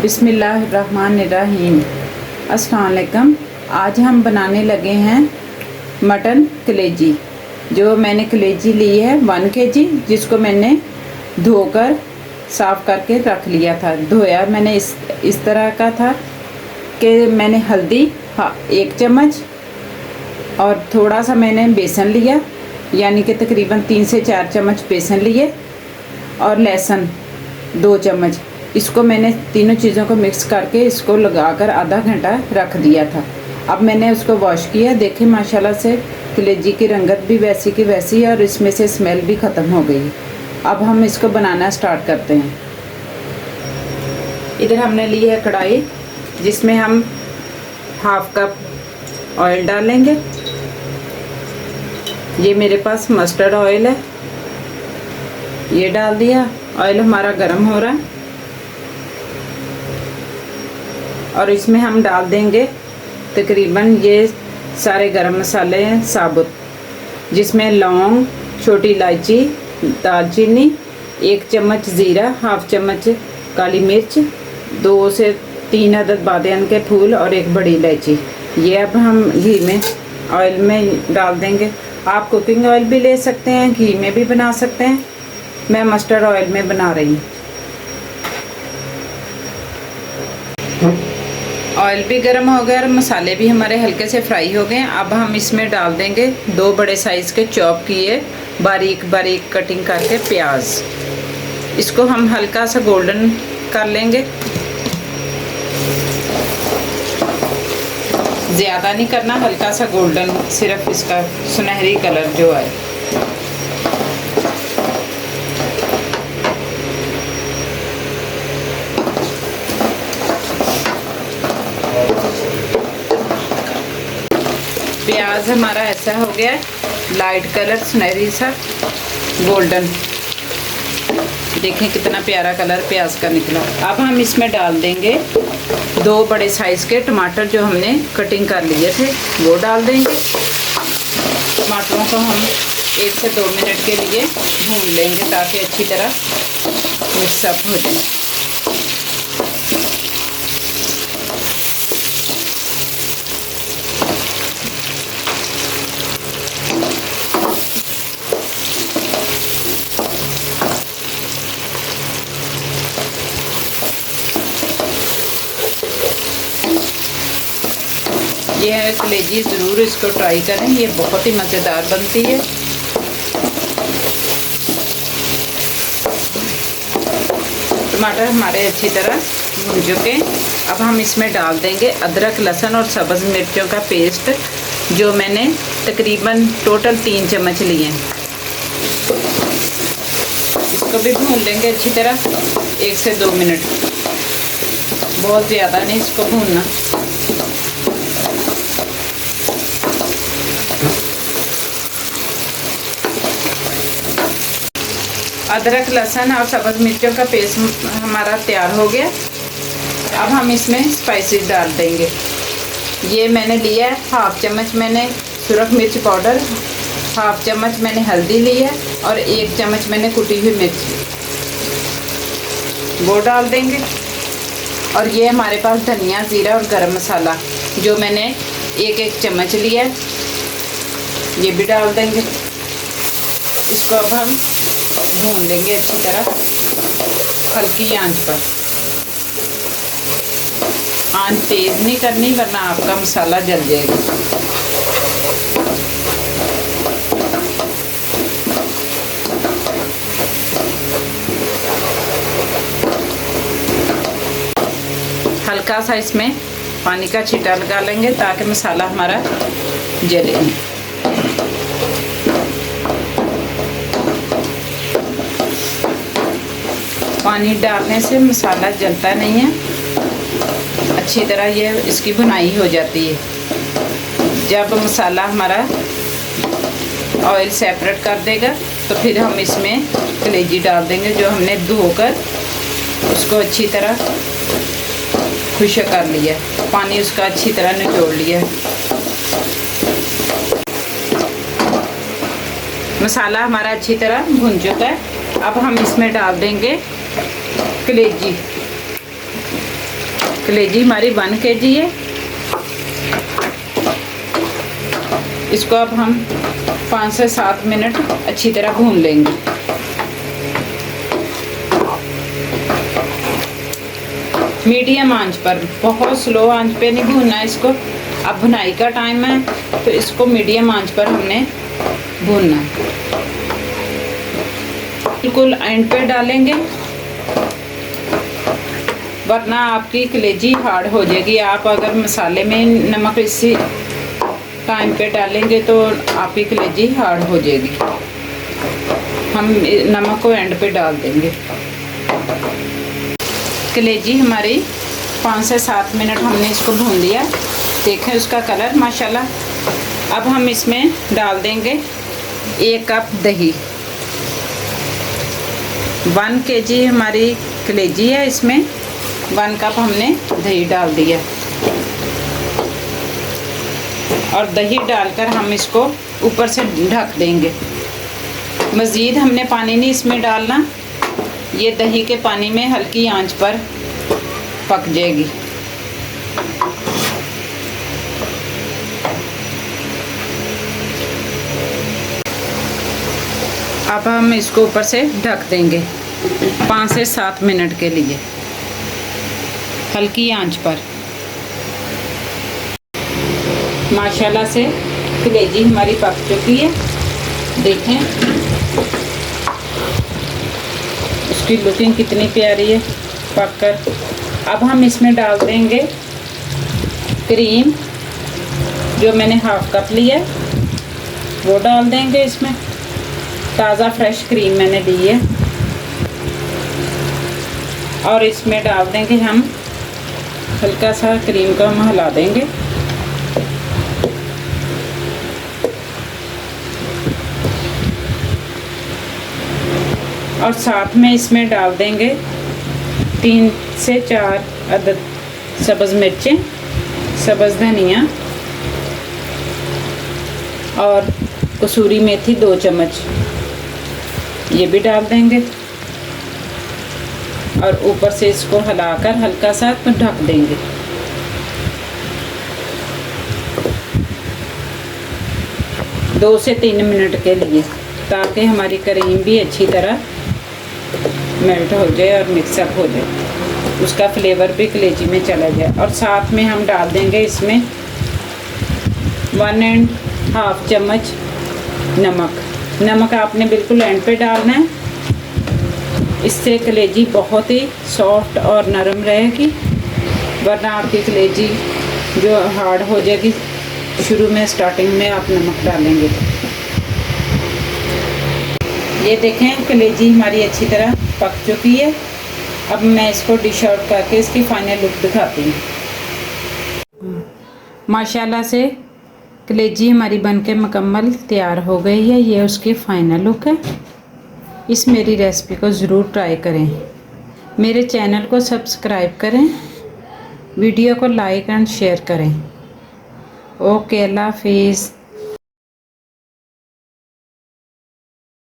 बिस्मिल्लाहिर्रहमानिर्रहीम। अस्सलाम वालेकुम। आज हम बनाने लगे हैं मटन कलेजी। जो मैंने कलेजी ली है 1 kg, जिसको मैंने धोकर साफ़ करके रख लिया था। धोया मैंने इस तरह का था कि मैंने हल्दी 1 चम्मच और थोड़ा सा मैंने बेसन लिया, यानी कि तकरीबन 3 से 4 चम्मच बेसन लिए, और लहसुन 2 चम्मच। इसको मैंने तीनों चीज़ों को मिक्स करके इसको लगाकर आधा घंटा रख दिया था। अब मैंने उसको वॉश किया। देखें माशाल्लाह से कलेजी की रंगत भी वैसी की वैसी है और इसमें से स्मेल भी ख़त्म हो गई। अब हम इसको बनाना स्टार्ट करते हैं। इधर हमने ली है कढ़ाई, जिसमें हम 1/2 कप ऑयल डालेंगे। ये मेरे पास मस्टर्ड ऑयल है, ये डाल दिया। ऑयल हमारा गर्म हो रहा है और इसमें हम डाल देंगे तकरीबन ये सारे गरम मसाले हैं साबुत, जिसमें लौंग, छोटी इलायची, दालचीनी, 1 चम्मच ज़ीरा, 1/2 चम्मच काली मिर्च, 2 से 3 अदद बादियान के फूल और 1 बड़ी इलायची। ये अब हम घी में ऑयल में डाल देंगे। आप कुकिंग ऑयल भी ले सकते हैं, घी में भी बना सकते हैं। मैं मस्टर्ड ऑयल में बना रही हूँ। ऑयल भी गर्म हो गया और मसाले भी हमारे हल्के से फ्राई हो गए। अब हम इसमें डाल देंगे 2 बड़े साइज़ के चॉप किए बारीक बारीक कटिंग करके प्याज। इसको हम हल्का सा गोल्डन कर लेंगे, ज़्यादा नहीं करना, हल्का सा गोल्डन, सिर्फ इसका सुनहरी कलर जो है। प्याज हमारा ऐसा हो गया लाइट कलर, सुनहरी सा गोल्डन। देखें कितना प्यारा कलर प्याज का निकला। अब हम इसमें डाल देंगे 2 बड़े साइज़ के टमाटर जो हमने कटिंग कर लिए थे, वो डाल देंगे। टमाटरों को हम 1 से 2 मिनट के लिए भून लेंगे ताकि अच्छी तरह मिक्सअप हो जाए। ये है कलेजी, ज़रूर इसको ट्राई करें, ये बहुत ही मज़ेदार बनती है। टमाटर हमारे अच्छी तरह भून चुके। अब हम इसमें डाल देंगे अदरक, लहसुन और सब्ज़ मिर्चों का पेस्ट, जो मैंने तकरीबन टोटल 3 चम्मच लिए हैं। इसको भी भून लेंगे अच्छी तरह 1 से 2 मिनट, बहुत ज़्यादा नहीं इसको भूनना। अदरक, लहसुन और सब्ज़ मिर्चों का पेस्ट हमारा तैयार हो गया। अब हम इसमें स्पाइसेस डाल देंगे। ये मैंने लिया है 1/2 चम्मच मैंने सुरख मिर्च पाउडर, 1/2 चम्मच मैंने हल्दी ली है और 1 चम्मच मैंने कुटी हुई मिर्च, वो डाल देंगे। और ये हमारे पास धनिया, ज़ीरा और गरम मसाला जो मैंने 1-1 चम्मच लिया है, ये भी डाल देंगे। इसको अब हम भून लेंगे अच्छी तरह हल्की आंच पर। आंच तेज़ नहीं करनी वरना आपका मसाला जल जाएगा। हल्का सा इसमें पानी का छींटा लगा लेंगे ताकि मसाला हमारा जले नहीं। पानी डालने से मसाला जलता नहीं है, अच्छी तरह ये इसकी भुनाई हो जाती है। जब मसाला हमारा ऑयल सेपरेट कर देगा तो फिर हम इसमें कलेजी डाल देंगे, जो हमने धोकर उसको अच्छी तरह खुश्क कर लिया, पानी उसका अच्छी तरह निचोड़ लिया। मसाला हमारा अच्छी तरह भुन चुका है। अब हम इसमें डाल देंगे कलेजी। कलेजी हमारी 1 kg है। इसको अब हम 5 से 7 मिनट अच्छी तरह भून लेंगे। मीडियम आंच पर, बहुत स्लो आंच पे नहीं भूनना है इसको। अब भुनाई का टाइम है तो इसको मीडियम आंच पर हमने भूनना है। बिल्कुल एंड पे डालेंगे वरना आपकी कलेजी हार्ड हो जाएगी। आप अगर मसाले में नमक इसी टाइम पे डालेंगे तो आपकी कलेजी हार्ड हो जाएगी। हम नमक को एंड पे डाल देंगे। कलेजी हमारी 5 से 7 मिनट हमने इसको भून लिया। देखें उसका कलर माशाल्लाह। अब हम इसमें डाल देंगे 1 कप दही। 1 kg हमारी कलेजी है, इसमें 1 कप हमने दही डाल दिया। और दही डालकर हम इसको ऊपर से ढक देंगे। मज़ीद हमने पानी नहीं इसमें डालना, ये दही के पानी में हल्की आंच पर पक जाएगी। अब हम इसको ऊपर से ढक देंगे 5 से 7 मिनट के लिए हल्की आंच पर। माशाल्लाह से कलेजी हमारी पक चुकी है। देखें उसकी लुकिंग कितनी प्यारी है पककर। अब हम इसमें डाल देंगे क्रीम, जो मैंने हाफ कप लिया है वो डाल देंगे इसमें। ताज़ा फ्रेश क्रीम मैंने ली है। और इसमें डाल देंगे हम हल्का सा क्रीम को हम हिला देंगे। और साथ में इसमें डाल देंगे 3 से 4 अदद सब्ज़ मिर्चें, सब्ज़ धनिया और कसूरी मेथी 2 चम्मच, ये भी डाल देंगे। और ऊपर से इसको हिलाकर हल्का सा तो ढक देंगे। दो से 3 मिनट के लिए, ताकि हमारी क्रीम भी अच्छी तरह मेल्ट हो जाए और मिक्सअप हो जाए, उसका फ्लेवर भी कलेजी में चला जाए। और साथ में हम डाल देंगे इसमें 1½ चम्मच नमक। नमक आपने बिल्कुल एंड पे डालना है, इससे कलेजी बहुत ही सॉफ्ट और नरम रहेगी, वरना आपकी कलेजी जो हार्ड हो जाएगी शुरू में स्टार्टिंग में आप नमक डालेंगे। ये देखें कलेजी हमारी अच्छी तरह पक चुकी है। अब मैं इसको डिश आउट करके इसकी फाइनल लुक दिखाती हूँ। माशाल्लाह से कलेजी हमारी बनके मुकम्मल तैयार हो गई है। ये उसकी फ़ाइनल लुक है। इस मेरी रेसिपी को ज़रूर ट्राई करें। मेरे चैनल को सब्सक्राइब करें, वीडियो को लाइक एंड शेयर करें। ओके, अल्लाह हाफिज़।